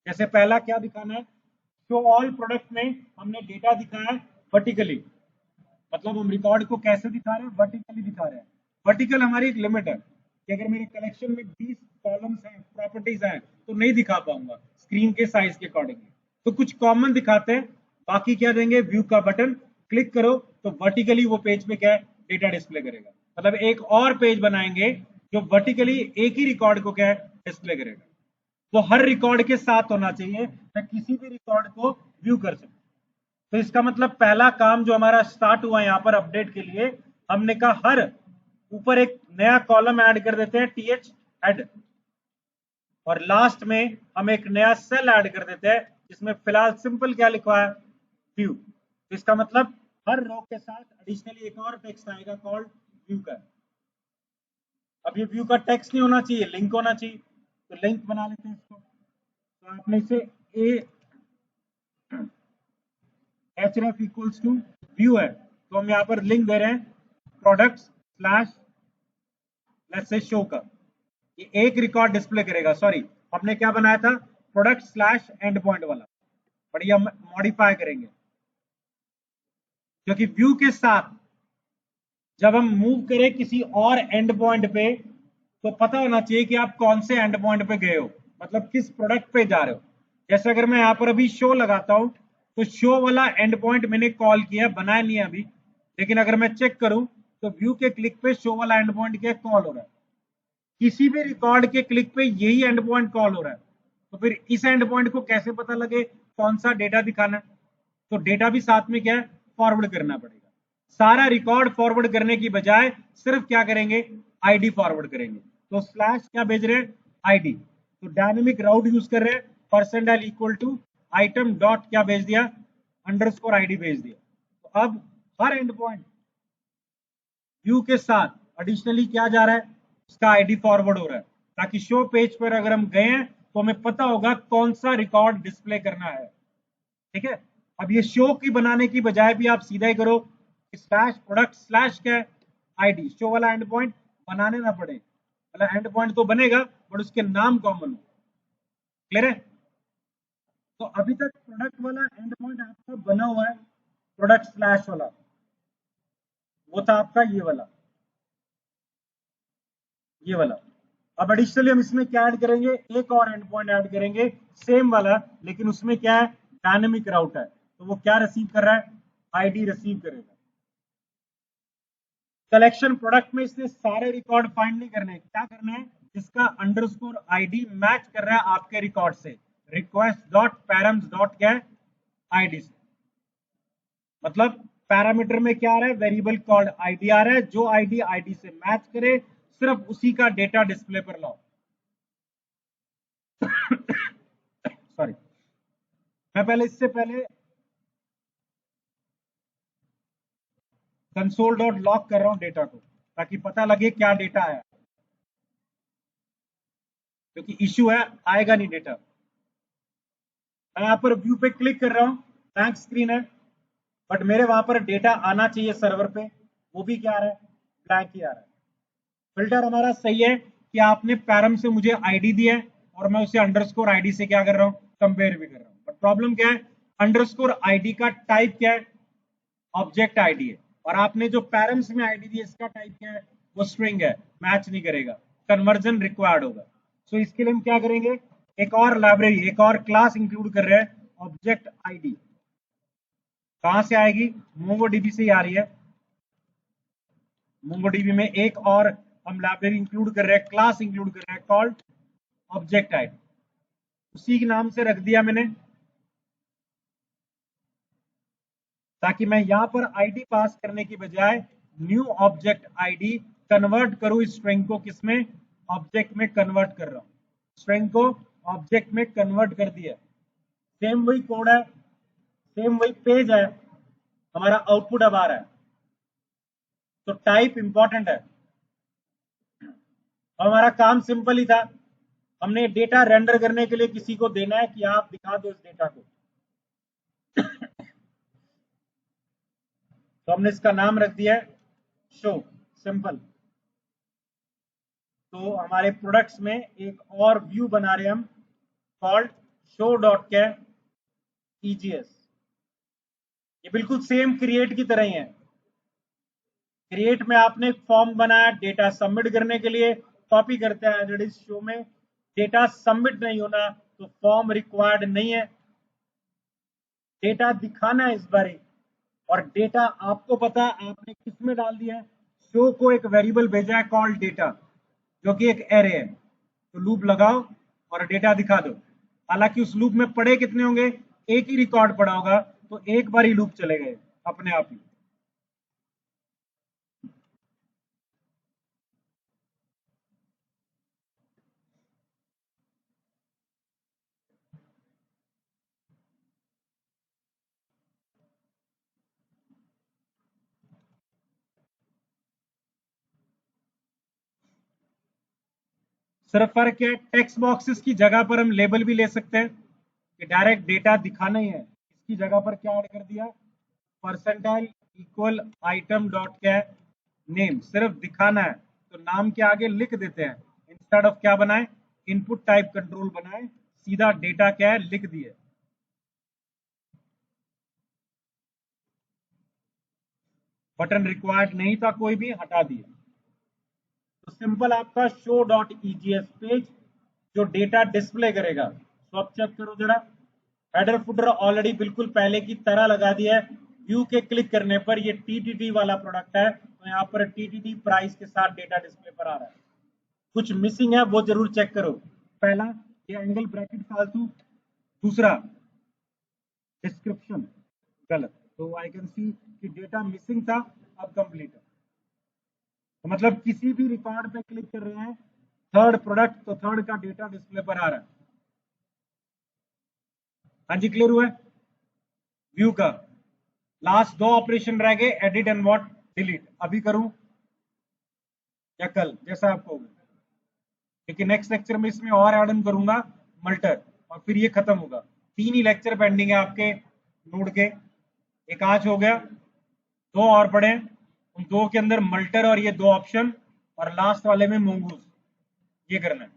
जैसे पहला क्या दिखाना है, शो ऑल प्रोडक्ट में हमने डेटा दिखाया है वर्टिकली, मतलब हम रिकॉर्ड को कैसे दिखा रहे हैं, वर्टिकली दिखा रहे हैं। वर्टिकल हमारी एक लिमिट है कि अगर मेरे कलेक्शन में 20 कॉलम्स हैं, प्रॉपर्टीज हैं, तो नहीं दिखा पाऊंगा स्क्रीन के साइज के अकॉर्डिंगली। तो कुछ कॉमन दिखाते हैं, बाकी क्या देंगे, व्यू का बटन क्लिक करो तो वर्टिकली वो पेज पे क्या है, डेटा डिस्प्ले करेगा। मतलब एक और पेज बनाएंगे जो वर्टिकली एक ही रिकॉर्ड को क्या है, डिस्प्ले करेगा। वो हर रिकॉर्ड के साथ होना चाहिए, मैं किसी भी रिकॉर्ड को व्यू कर सकूं। तो इसका मतलब पहला काम जो हमारा स्टार्ट हुआ यहाँ पर अपडेट के लिए, हमने कहा हर ऊपर एक नया कॉलम ऐड कर देते हैं टीएच एड, और लास्ट में हम एक नया सेल ऐड कर देते हैं जिसमें फिलहाल सिंपल क्या लिखा है, व्यू। तो इसका मतलब हर रो के साथ एडिशनली एक और टेक्स्ट आएगा कॉल्ड व्यू का। अब ये व्यू का टेक्स्ट नहीं होना चाहिए, लिंक होना चाहिए, तो लिंक बना लेते हैं इसको। तो आपने इसे ए href इक्वल्स टू व्यू है, तो हम यहाँ पर लिंक दे रहे हैं product slash let's say show का। ये एक रिकॉर्ड डिस्प्ले करेगा, सॉरी हमने क्या बनाया था, प्रोडक्ट स्लैश एंड पॉइंट वाला, बट ये हम मॉडिफाई करेंगे क्योंकि व्यू के साथ जब हम मूव करें किसी और एंड पॉइंट पे तो पता होना चाहिए कि आप कौन से एंड पॉइंट पे गए हो, मतलब किस प्रोडक्ट पे जा रहे हो। जैसे अगर मैं यहाँ पर अभी शो लगाता हूं तो शो वाला एंड पॉइंट मैंने कॉल किया, बनाया नहीं है अभी, लेकिन अगर मैं चेक करूं तो व्यू के क्लिक पे शो वाला एंड पॉइंट क्या कॉल हो रहा है। किसी भी रिकॉर्ड के क्लिक पे यही एंड पॉइंट कॉल हो रहा है, तो फिर इस एंड पॉइंट को कैसे पता लगे कौन सा डेटा दिखाना है, तो डेटा भी साथ में क्या है, फॉरवर्ड करना पड़ेगा। सारा रिकॉर्ड फॉरवर्ड करने की बजाय सिर्फ क्या करेंगे, आईडी फॉरवर्ड करेंगे। तो स्लैश क्या भेज रहे हैं, आईडी। तो डायनेमिक राउट यूज कर रहे हैं, percentile equal to item dot क्या भेज दिया, अंडरस्कोर आईडी भेज दिया। तो अब हर एंड पॉइंट व्यू के साथ एडिशनली क्या जा रहा है, उसका आईडी फॉरवर्ड हो रहा है, ताकि शो पेज पर अगर हम गए हैं तो हमें पता होगा कौन सा रिकॉर्ड डिस्प्ले करना है। ठीक है, अब ये शो की बनाने की बजाय भी आप सीधा ही करो, स्लैश प्रोडक्ट स्लैश क्या है, आईडी, शो वाला एंड पॉइंट बनाने ना पड़े, मतलब एंड पॉइंट तो बनेगा बट उसके नाम कॉमन हो। क्लियर है? तो अभी तक प्रोडक्ट वाला एंड पॉइंट आपका बना हुआ है, प्रोडक्ट स्लैश वाला, वो था आपका ये वाला। अब एडिशनली हम इसमें क्या ऐड करेंगे, एक और एंड पॉइंट ऐड करेंगे सेम वाला, लेकिन उसमें क्या है, डायनेमिक राउट है, तो वो क्या रिसीव कर रहा है, आईडी रिसीव करेगा। कलेक्शन प्रोडक्ट में इसने सारे रिकॉर्ड फाइंड नहीं करने, क्या करना है, जिसका अंडरस्कोर आईडी मैच कर रहा है आपके रिकॉर्ड से, रिक्वेस्ट डॉट पैरम्स डॉट क्या है, आईडी से। मतलब पैरामीटर में क्या आ रहा है, वेरिएबल कॉल्ड आईडी आ रहा है, जो आईडी आईडी से मैच करे सिर्फ उसी का डेटा डिस्प्ले पर लाओ। सॉरी, मैं पहले इससे पहले कंसोल डॉट लॉग कर रहा हूं डेटा को, ताकि पता लगे क्या डेटा है, क्योंकि इश्यू है, आएगा नहीं डेटा। मैं यहाँ पर व्यू पे क्लिक कर रहा हूँ, ब्लैंक स्क्रीन है, बट मेरे वहां पर डेटा आना चाहिए सर्वर पे, वो भी क्या आ रहा है, ब्लैंक ही आ रहा है। फिल्टर हमारा सही है कि आपने पैरम से मुझे आईडी दिया है और मैं उसे अंडरस्कोर आईडी से क्या कर रहा हूँ, कंपेयर भी कर रहा हूँ, बट प्रॉब्लम क्या है, अंडरस्कोर आईडी का टाइप क्या है, ऑब्जेक्ट आईडी है, और आपने जो पैरम्स में आईडी दी इसका टाइप क्या है, वो स्ट्रिंग है, मैच नहीं करेगा, कन्वर्जन रिक्वायर्ड होगा। सो इसके लिए हम क्या करेंगे, एक और लाइब्रेरी, एक और क्लास इंक्लूड कर रहे हैं, ऑब्जेक्ट आईडी। कहां से आएगी, मोंगोडीबी से ही आ रही है। मोंगोडीबी में एक और हम लाइब्रेरी इंक्लूड कर रहे हैं, क्लास इंक्लूड कर रहे हैं कॉल्ड ऑब्जेक्ट आईडी, उसी के नाम से रख दिया मैंने, ताकि मैं यहां पर आईडी पास करने की बजाय न्यू ऑब्जेक्ट आईडी कन्वर्ट करूं, इस स्ट्रिंग को किसमें, ऑब्जेक्ट में कन्वर्ट कर रहा हूं, स्ट्रिंग को ऑब्जेक्ट में कन्वर्ट कर दिया। सेम वही कोड है, सेम वही पेज है, हमारा आउटपुट अब आ रहा है। तो टाइप इंपॉर्टेंट है। हमारा काम सिंपल ही था, हमने डेटा रेंडर करने के लिए किसी को देना है कि आप दिखा दो इस डेटा को, तो हमने इसका नाम रख दिया है शो, सिंपल। तो हमारे प्रोडक्ट्स में एक और व्यू बना रहे हैं हम, कॉल्ड शो डॉट क्या EGS, ये बिल्कुल सेम क्रिएट की तरह ही है। क्रिएट में आपने एक फॉर्म बनाया डेटा सबमिट करने के लिए, कॉपी करते हैं एज इट इज शो में, डेटा सबमिट नहीं होना तो फॉर्म रिक्वायर्ड नहीं है, डेटा दिखाना है इस बार ही, और डेटा आपको पता है आपने किस में डाल दिया है, शो को एक वेरिएबल भेजा है कॉल्ड डेटा, जो कि एक एरे है, तो लूप लगाओ और डेटा दिखा दो। हालांकि उस लूप में पढ़े कितने होंगे, एक ही रिकॉर्ड पड़ा होगा, तो एक बार ही लूप चले गए अपने आप ही। सिर्फ फर्क है टेक्स्ट बॉक्सेस की जगह पर हम लेबल भी ले सकते हैं कि डायरेक्ट डेटा दिखाना ही है, इसकी जगह पर क्या ऐड कर दिया, परसेंटाइल इक्वल आइटम डॉट क्या है नेम, सिर्फ दिखाना है तो नाम के आगे लिख देते हैं, इंस्टेड ऑफ क्या बनाए, इनपुट टाइप कंट्रोल बनाए, सीधा डेटा क्या है लिख दिए। बटन रिक्वायर्ड नहीं था कोई भी, हटा दिया। तो सिंपल आपका शो डॉट EGS पेज जो डेटा डिस्प्ले करेगा। तो अब चेक करो जरा, हेडर फुटर ऑलरेडी बिल्कुल पहले की तरह लगा दिया है, व्यू के क्लिक करने पर ये TTT वाला प्रोडक्ट है, तो यहाँ पर TTT प्राइस के साथ डेटा डिस्प्ले पर आ रहा है। कुछ मिसिंग है वो जरूर चेक करो, पहला ये एंगल ब्रैकेट फालतू, दूसरा डिस्क्रिप्शन गलत, तो आई कैन सी कि डेटा मिसिंग था, अब कंप्लीट है। तो मतलब किसी भी रिकॉर्ड पे क्लिक कर रहे हैं थर्ड प्रोडक्ट, तो थर्ड का डेटा डिस्प्ले पर आ रहा है। हाँ जी क्लियर हुआ है। व्यू का लास्ट दो ऑपरेशन रह गए, एडिट एंड व्हाट डिलीट, अभी करूं या कल, जैसा आपको होगा, क्योंकि नेक्स्ट लेक्चर में इसमें और एड ऑन करूंगा मल्टर, और फिर ये खत्म होगा। 3 ही लेक्चर पेंडिंग है आपके नोड के, एक आज हो गया, 2 और पड़े, उन 2 के अंदर मल्टर और ये 2 ऑप्शन, और लास्ट वाले में मोंगूज, ये करना है।